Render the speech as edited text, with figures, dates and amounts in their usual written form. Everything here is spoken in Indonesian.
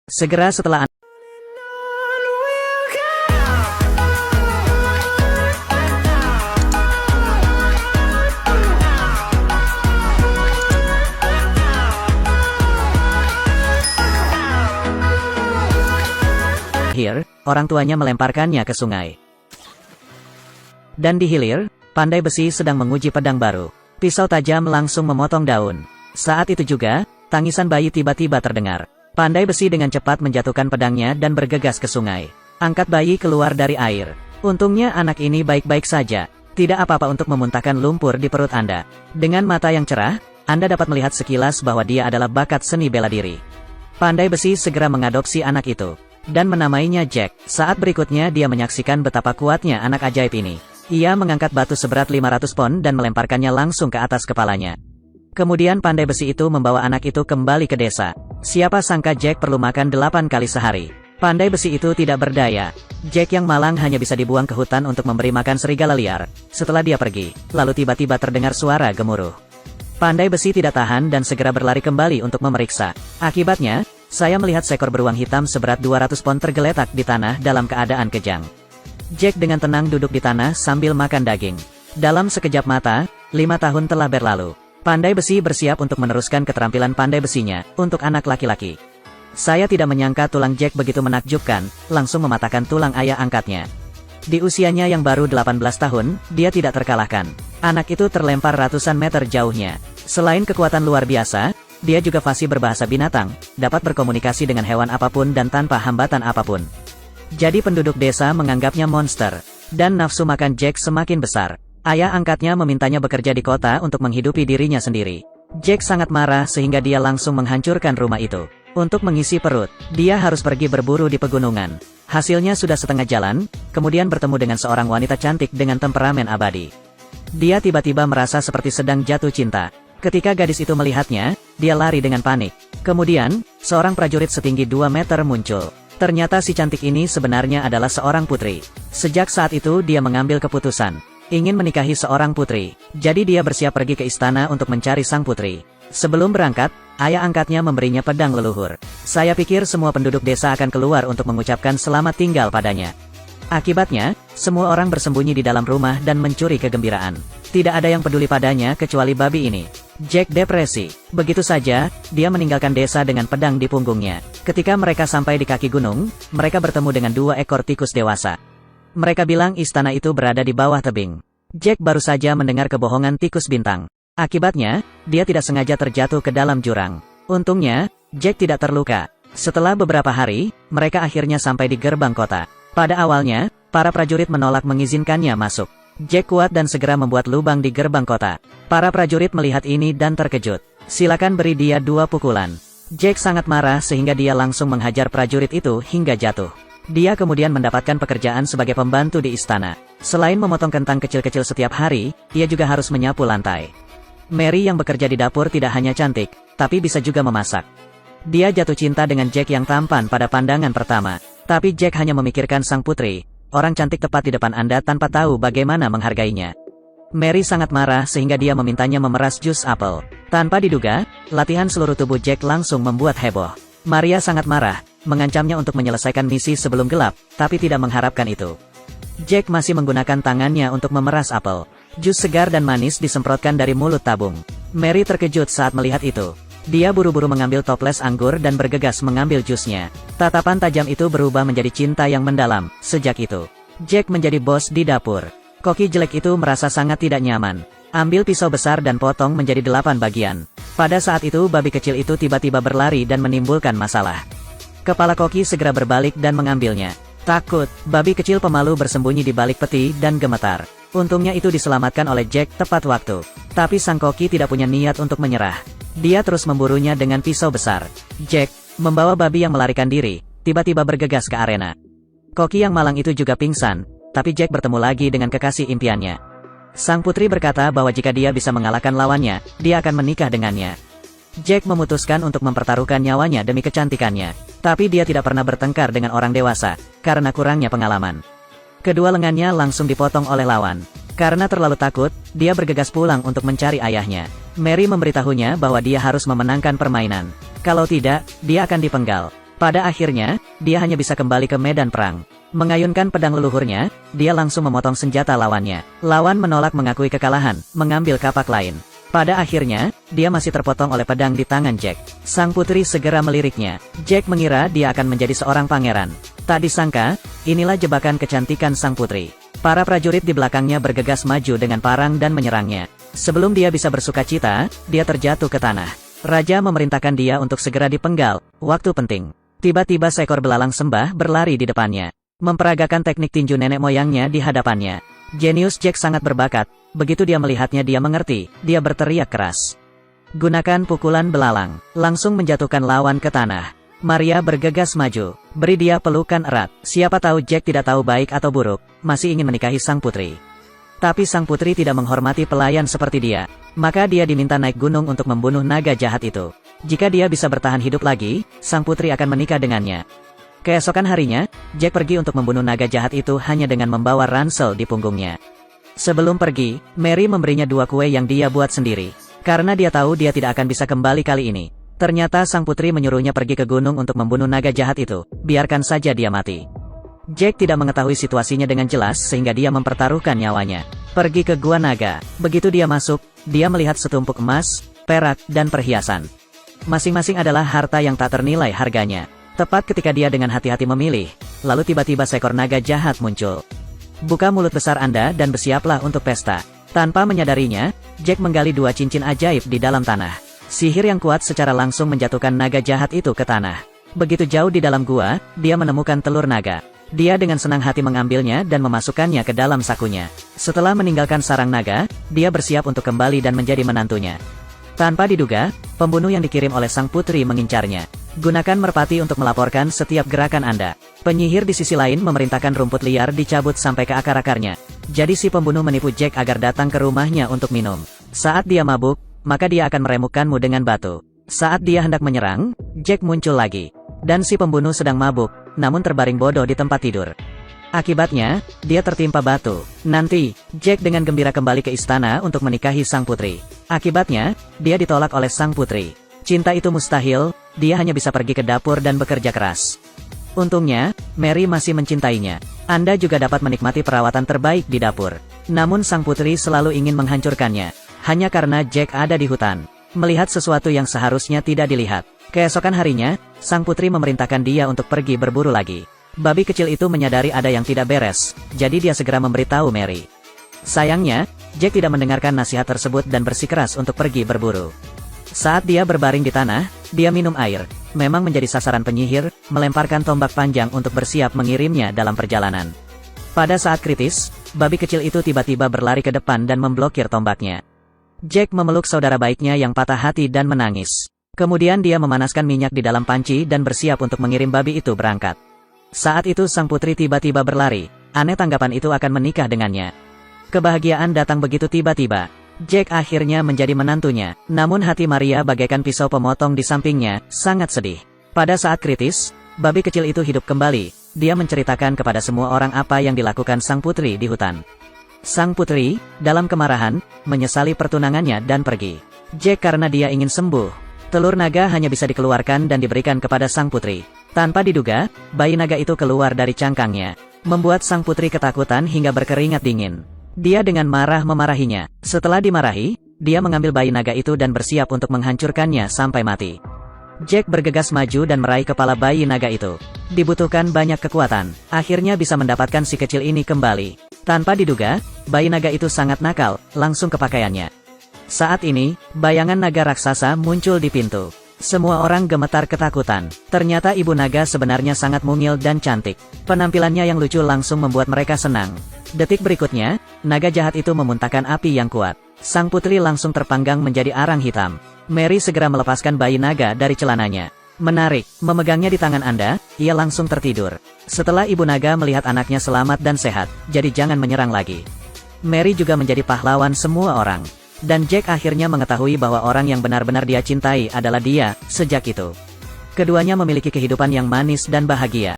Segera setelah orang tuanya melemparkannya ke sungai. Dan di hilir, pandai besi sedang menguji pedang baru. Pisau tajam langsung memotong daun. Saat itu juga, tangisan bayi tiba-tiba terdengar. Pandai besi dengan cepat menjatuhkan pedangnya dan bergegas ke sungai. Angkat bayi keluar dari air. Untungnya anak ini baik-baik saja. Tidak apa-apa untuk memuntahkan lumpur di perut Anda. Dengan mata yang cerah, Anda dapat melihat sekilas bahwa dia adalah bakat seni bela diri. Pandai besi segera mengadopsi anak itu dan menamainya Jack. Saat berikutnya dia menyaksikan betapa kuatnya anak ajaib ini. Ia mengangkat batu seberat 500 pon dan melemparkannya langsung ke atas kepalanya. Kemudian pandai besi itu membawa anak itu kembali ke desa. Siapa sangka Jack perlu makan 8 kali sehari. Pandai besi itu tidak berdaya. Jack yang malang hanya bisa dibuang ke hutan untuk memberi makan serigala liar. Setelah dia pergi, lalu tiba-tiba terdengar suara gemuruh. Pandai besi tidak tahan dan segera berlari kembali untuk memeriksa. Akibatnya, saya melihat seekor beruang hitam seberat 200 pon tergeletak di tanah dalam keadaan kejang. Jack dengan tenang duduk di tanah sambil makan daging. Dalam sekejap mata, 5 tahun telah berlalu. Pandai besi bersiap untuk meneruskan keterampilan pandai besinya untuk anak laki-laki. Saya tidak menyangka tulang Jack begitu menakjubkan, langsung mematahkan tulang ayah angkatnya. Di usianya yang baru 18 tahun, dia tidak terkalahkan. Anak itu terlempar ratusan meter jauhnya. Selain kekuatan luar biasa, dia juga fasih berbahasa binatang, dapat berkomunikasi dengan hewan apapun dan tanpa hambatan apapun. Jadi penduduk desa menganggapnya monster, dan nafsu makan Jack semakin besar. Ayah angkatnya memintanya bekerja di kota untuk menghidupi dirinya sendiri. Jack sangat marah sehingga dia langsung menghancurkan rumah itu. Untuk mengisi perut, dia harus pergi berburu di pegunungan. Hasilnya sudah setengah jalan, kemudian bertemu dengan seorang wanita cantik dengan temperamen abadi. Dia tiba-tiba merasa seperti sedang jatuh cinta. Ketika gadis itu melihatnya, dia lari dengan panik. Kemudian, seorang prajurit setinggi 2 meter muncul. Ternyata si cantik ini sebenarnya adalah seorang putri. Sejak saat itu dia mengambil keputusan ingin menikahi seorang putri. Jadi dia bersiap pergi ke istana untuk mencari sang putri. Sebelum berangkat, ayah angkatnya memberinya pedang leluhur. Saya pikir semua penduduk desa akan keluar untuk mengucapkan selamat tinggal padanya. Akibatnya, semua orang bersembunyi di dalam rumah dan mencuri kegembiraan. Tidak ada yang peduli padanya kecuali babi ini. Jack depresi. Begitu saja, dia meninggalkan desa dengan pedang di punggungnya. Ketika mereka sampai di kaki gunung, mereka bertemu dengan 2 ekor tikus dewasa. Mereka bilang istana itu berada di bawah tebing. Jack baru saja mendengar kebohongan tikus bintang. Akibatnya, dia tidak sengaja terjatuh ke dalam jurang. Untungnya, Jack tidak terluka. Setelah beberapa hari, mereka akhirnya sampai di gerbang kota. Pada awalnya, para prajurit menolak mengizinkannya masuk. Jack kuat dan segera membuat lubang di gerbang kota. Para prajurit melihat ini dan terkejut. Silakan beri dia 2 pukulan. Jack sangat marah sehingga dia langsung menghajar prajurit itu hingga jatuh. Dia kemudian mendapatkan pekerjaan sebagai pembantu di istana. Selain memotong kentang kecil-kecil setiap hari, ia juga harus menyapu lantai. Mary yang bekerja di dapur tidak hanya cantik, tapi bisa juga memasak. Dia jatuh cinta dengan Jack yang tampan pada pandangan pertama. Tapi Jack hanya memikirkan sang putri, orang cantik tepat di depan Anda tanpa tahu bagaimana menghargainya. Mary sangat marah sehingga dia memintanya memeras jus apel. Tanpa diduga, latihan seluruh tubuh Jack langsung membuat heboh. Maria sangat marah, mengancamnya untuk menyelesaikan misi sebelum gelap, tapi tidak mengharapkan itu. Jack masih menggunakan tangannya untuk memeras apel. Jus segar dan manis disemprotkan dari mulut tabung. Mary terkejut saat melihat itu. Dia buru-buru mengambil toples anggur dan bergegas mengambil jusnya. Tatapan tajam itu berubah menjadi cinta yang mendalam. Sejak itu, Jack menjadi bos di dapur. Koki jelek itu merasa sangat tidak nyaman. Ambil pisau besar dan potong menjadi 8 bagian. Pada saat itu babi kecil itu tiba-tiba berlari dan menimbulkan masalah. Kepala Koki segera berbalik dan mengambilnya. Takut, babi kecil pemalu bersembunyi di balik peti dan gemetar. Untungnya itu diselamatkan oleh Jack tepat waktu. Tapi sang Koki tidak punya niat untuk menyerah. Dia terus memburunya dengan pisau besar. Jack, membawa babi yang melarikan diri, tiba-tiba bergegas ke arena. Koki yang malang itu juga pingsan, tapi Jack bertemu lagi dengan kekasih impiannya. Sang putri berkata bahwa jika dia bisa mengalahkan lawannya, dia akan menikah dengannya. Jack memutuskan untuk mempertaruhkan nyawanya demi kecantikannya. Tapi dia tidak pernah bertengkar dengan orang dewasa, karena kurangnya pengalaman. Kedua lengannya langsung dipotong oleh lawan. Karena terlalu takut, dia bergegas pulang untuk mencari ayahnya. Mary memberitahunya bahwa dia harus memenangkan permainan. Kalau tidak, dia akan dipenggal. Pada akhirnya, dia hanya bisa kembali ke medan perang. Mengayunkan pedang leluhurnya, dia langsung memotong senjata lawannya. Lawan menolak mengakui kekalahan, mengambil kapak lain. Pada akhirnya, dia masih terpotong oleh pedang di tangan Jack. Sang putri segera meliriknya. Jack mengira dia akan menjadi seorang pangeran. Tak disangka, inilah jebakan kecantikan sang putri. Para prajurit di belakangnya bergegas maju dengan parang dan menyerangnya. Sebelum dia bisa bersukacita, dia terjatuh ke tanah. Raja memerintahkan dia untuk segera dipenggal. Waktu penting. Tiba-tiba seekor belalang sembah berlari di depannya, memperagakan teknik tinju nenek moyangnya di hadapannya. Jenius Jack sangat berbakat. Begitu dia melihatnya, dia mengerti. Dia berteriak keras. Gunakan pukulan belalang, langsung menjatuhkan lawan ke tanah. Maria bergegas maju, beri dia pelukan erat. Siapa tahu Jack tidak tahu baik atau buruk, masih ingin menikahi sang putri. Tapi sang putri tidak menghormati pelayan seperti dia. Maka dia diminta naik gunung untuk membunuh naga jahat itu. Jika dia bisa bertahan hidup lagi, sang putri akan menikah dengannya. Keesokan harinya, Jack pergi untuk membunuh naga jahat itu hanya dengan membawa ransel di punggungnya. Sebelum pergi, Mary memberinya 2 kue yang dia buat sendiri. Karena dia tahu dia tidak akan bisa kembali kali ini. Ternyata sang putri menyuruhnya pergi ke gunung untuk membunuh naga jahat itu. Biarkan saja dia mati. Jack tidak mengetahui situasinya dengan jelas sehingga dia mempertaruhkan nyawanya. Pergi ke gua naga. Begitu dia masuk, dia melihat setumpuk emas, perak, dan perhiasan. Masing-masing adalah harta yang tak ternilai harganya. Tepat ketika dia dengan hati-hati memilih, lalu tiba-tiba seekor naga jahat muncul. Buka mulut besar Anda dan bersiaplah untuk pesta. Tanpa menyadarinya, Jack menggali 2 cincin ajaib di dalam tanah. Sihir yang kuat secara langsung menjatuhkan naga jahat itu ke tanah. Begitu jauh di dalam gua, dia menemukan telur naga. Dia dengan senang hati mengambilnya dan memasukkannya ke dalam sakunya. Setelah meninggalkan sarang naga, dia bersiap untuk kembali dan menjadi menantunya. Tanpa diduga, pembunuh yang dikirim oleh sang putri mengincarnya. Gunakan merpati untuk melaporkan setiap gerakan Anda. Penyihir di sisi lain memerintahkan rumput liar dicabut sampai ke akar-akarnya. Jadi si pembunuh menipu Jack agar datang ke rumahnya untuk minum. Saat dia mabuk, maka dia akan meremukkanmu dengan batu. Saat dia hendak menyerang, Jack muncul lagi. Dan si pembunuh sedang mabuk, namun terbaring bodoh di tempat tidur. Akibatnya, dia tertimpa batu. Nanti, Jack dengan gembira kembali ke istana untuk menikahi sang putri. Akibatnya, dia ditolak oleh sang putri. Cinta itu mustahil, dia hanya bisa pergi ke dapur dan bekerja keras. Untungnya, Mary masih mencintainya. Anda juga dapat menikmati perawatan terbaik di dapur. Namun sang putri selalu ingin menghancurkannya. Hanya karena Jack ada di hutan, melihat sesuatu yang seharusnya tidak dilihat. Keesokan harinya, sang putri memerintahkan dia untuk pergi berburu lagi. Babi kecil itu menyadari ada yang tidak beres, jadi dia segera memberitahu Mary. Sayangnya, Jack tidak mendengarkan nasihat tersebut dan bersikeras untuk pergi berburu. Saat dia berbaring di tanah, dia minum air. Memang menjadi sasaran penyihir, melemparkan tombak panjang untuk bersiap mengirimnya dalam perjalanan. Pada saat kritis, babi kecil itu tiba-tiba berlari ke depan dan memblokir tombaknya. Jack memeluk saudara baiknya yang patah hati dan menangis. Kemudian dia memanaskan minyak di dalam panci dan bersiap untuk mengirim babi itu berangkat. Saat itu sang putri tiba-tiba berlari. Aneh tanggapan itu akan menikah dengannya. Kebahagiaan datang begitu tiba-tiba. Jack akhirnya menjadi menantunya. Namun hati Maria bagaikan pisau pemotong di sampingnya, sangat sedih. Pada saat kritis, babi kecil itu hidup kembali. Dia menceritakan kepada semua orang apa yang dilakukan sang putri di hutan. Sang putri, dalam kemarahan, menyesali pertunangannya dan pergi. Jack karena dia ingin sembuh. Telur naga hanya bisa dikeluarkan dan diberikan kepada sang putri. Tanpa diduga, bayi naga itu keluar dari cangkangnya, membuat sang putri ketakutan hingga berkeringat dingin. Dia dengan marah memarahinya. Setelah dimarahi, dia mengambil bayi naga itu dan bersiap untuk menghancurkannya sampai mati. Jack bergegas maju dan meraih kepala bayi naga itu. Dibutuhkan banyak kekuatan, akhirnya bisa mendapatkan si kecil ini kembali. Tanpa diduga, bayi naga itu sangat nakal, langsung ke pakaiannya. Saat ini, bayangan naga raksasa muncul di pintu. Semua orang gemetar ketakutan. Ternyata ibu naga sebenarnya sangat mungil dan cantik. Penampilannya yang lucu langsung membuat mereka senang. Detik berikutnya, naga jahat itu memuntahkan api yang kuat. Sang putri langsung terpanggang menjadi arang hitam. Mary segera melepaskan bayi naga dari celananya. Menarik, memegangnya di tangan Anda, ia langsung tertidur. Setelah ibu naga melihat anaknya selamat dan sehat, jadi jangan menyerang lagi. Mary juga menjadi pahlawan semua orang. Dan Jack akhirnya mengetahui bahwa orang yang benar-benar dia cintai adalah dia. Sejak itu, keduanya memiliki kehidupan yang manis dan bahagia.